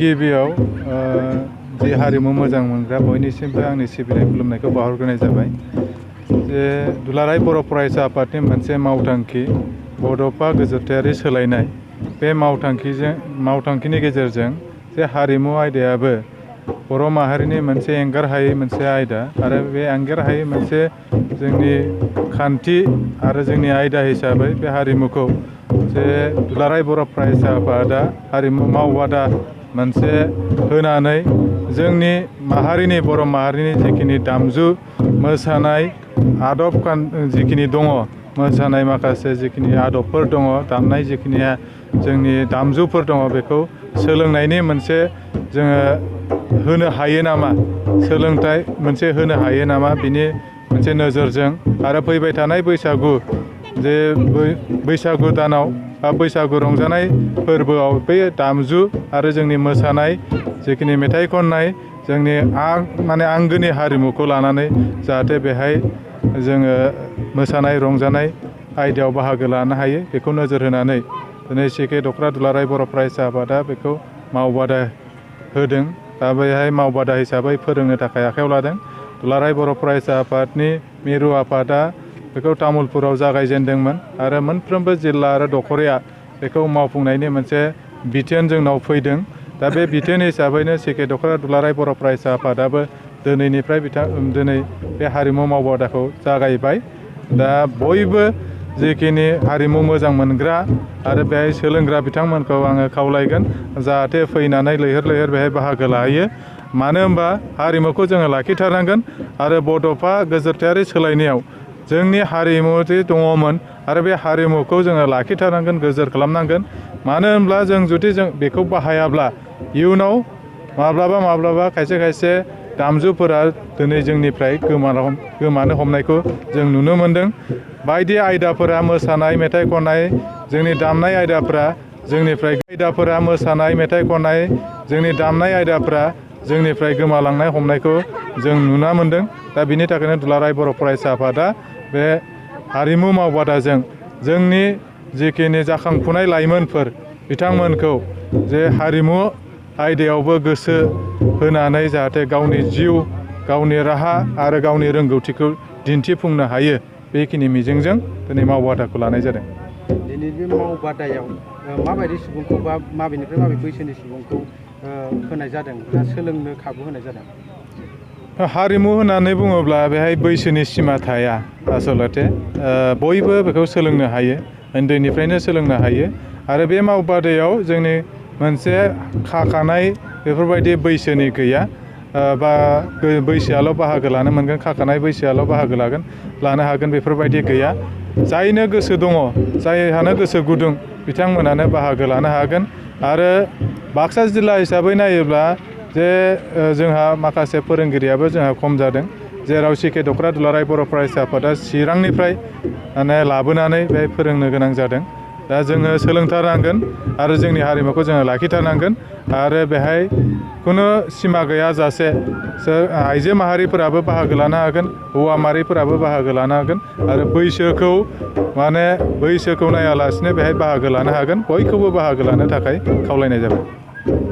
गिबियाव जे हारिमु मोजां मोनग्रा बयनिसिमबो आंनि सिबिनाय खुलुमनायखौ बावहरग्रोनाय जाबाय। जे दुलाराय बर' फरायसा आफादनि मोनसे मावथांखि बड'फा गोजोरथायारि सोलायनाय, बे मावथांखिनि गेजेरजों जे हारिमु आयदायाबो बर' माहारिनि मोनसे एंगार हायै मोनसे आयदा आरो बे एंगार हायै मोनसे जोंनि खान्थि आरो जोंनि आयदा हिसाबै बे हारिमुखौ जे दुलाराय बर' फरायसा आफादा हारिमु मावबादा मोनसे होनानै जोंनि माहारिनि बर' माहारिनि जिखिनि दामजु मोसानाय आदब जिखिनि दङ, मोसानाय माखासे जिखिनि आदबफोर दङ, दामनाय जिखिनिया जोंनि दामजुफोर दङ, बेखौ सोलोंनायनि मोनसे जोङो होनो हायो नामा, सोलोंथाइ मोनसे होनो हायो नामा, बिनि मोनसे नोजोरजों आरो फैबाय थानाय बैसागु जे बैसागु दानाव बा बैसागु रंजानाय फोरबोआव बे दामजु आरो जोंनि मोसानाय जिखिनि मेथाइ खननाय जोंनि आंगोनि हारिमुखौ लानानै जाहाथे बेहाय जोङो मोसानाय रंजानाय आयदायाव बाहागो लानो हायो, बेखौ नोजोर होनानै दिनै सिके दख्रा दुलाराय बर' फरायसा आफादा बेखौ मावबादा होदों। दा बेहाय मावबादा हिसाबै फोरोंनो थाखाय आखायाव लादों। दुलाराय बर' फरायसा आफादनि मिरु आफादा बेखौ तामुलपुराव जागायजेनदोंमोन आरो मोनफ्रोमबो जिल्ला आरो दख'राया बेखौ मावफुंनायनि मोनसे बिथोन जोंनाव फैदों। दा बे बिथोन हिसाबैनो सिके दख्रा दुलाराय बर' फरायसा आफादाबो दिनैनिफ्राय दिनै बे हारिमु मावबादाखौ जागायबाय। दा बयबो जिखिनि हारिमु मोजां मोनग्रा आरो बेहाय सोलोंग्रा बिथांमोनखौ आङो खावलायगोन जाहाथे फैनानै लैहोर लैहोर बेहाय बाहागो लाहैयो। मानो होनबा हारिमुखौ जोङो लाखिथारनांगोन आरो बड'फा गोजोरथायारि सोलायनायाव जोंनि हारिमु जे दङमोन आरो बे हारिमुखौ जोङो लाखिथारनांगोन, गोजोर खालामनांगोन। मानो होनब्ला जों जुदि बेखौ बाहायाब्ला इयुनाव माब्लाबा खायसे दामजुफोरा दिनै जोंनिफ्राय गोमानो हमनायखौ जों नुनो मोनदों। बायदि आयदाफोरा मोसानाय मेथाइ खननाय जोंनि दामनाय आयदाफोरा जोंनिफ्राय गोमालांनाय हमनायखौ जों नुना मोनदों। दा बिनि थाखायनो दुलाराय बर' फरायसा आफादा बे हारिमु मावबादाजों जोंनि जिखिनि जाखांफुनाय लाइमोनफोर बिथांमोनखौ जे हारिमु आयदायावबो गोसो होनानै जाहाथे गावनि जिउ, गावनि राहा आरो गावनि रोंगौथिखौ दिन्थिफुंनो हायो, बेखिनि मिजिंजों दिनै मावबादाखौ लानाय जादों। दिनैनि मावबादायाव माबायदि सुबुंखौ बा माबेनिफ्राय माबे बैसोनि सुबुंखौ होनाय जादों ना सोलोंनो खाबु होनाय जादों? हारिमु होननानै बुङोब्ला बेहाय बैसोनि सिमा थाया। आसलथे बयबो बेखौ सोलोंनो हायो, उन्दैनिफ्रायनो सोलोंनो हायो आरो बे मावबादायाव जोंनि मोनसे खाखानाय बेफोरबायदि बैसोनि गैया बा बैसोआल' बाहागो लानो मोनगोन, खाखानाय बैसोआल' बाहागो लानो हागोन बेफोरबायदि गैया। जायनो गोसो दङ, जायहानो गोसो गुदुं बिथांमोनानो बाहागो लानो हागोन। आरो बाक्सा जिल्ला हिसाबै नायोब्ला जे जोंहा माखासे फोरोंगिरियाबो जोंहा खम जादों, जेराव सिके दख्रा दुलाराय बर' फरायसा आफादा चिरांनिफ्राय लाबोनानै बेहाय फोरोंनो गोनां जादों। दा जोङो सोलोंथारनांगोन आरो जोंनि हारिमुखौ जोङो लाखिथारनांगोन आरो बेहाय खुनु सिमा गैयाजासे आइजो माहारिफोराबो बाहागो लानो हागोन, हौवा माहारिफोराबो बाहागो लानो हागोन आरो बैसोखौ नायालासिनो बेहाय बाहागो लानो हागोन। बयखौबो बाहागो लानो थाखाय खावलायनाय जाबाय।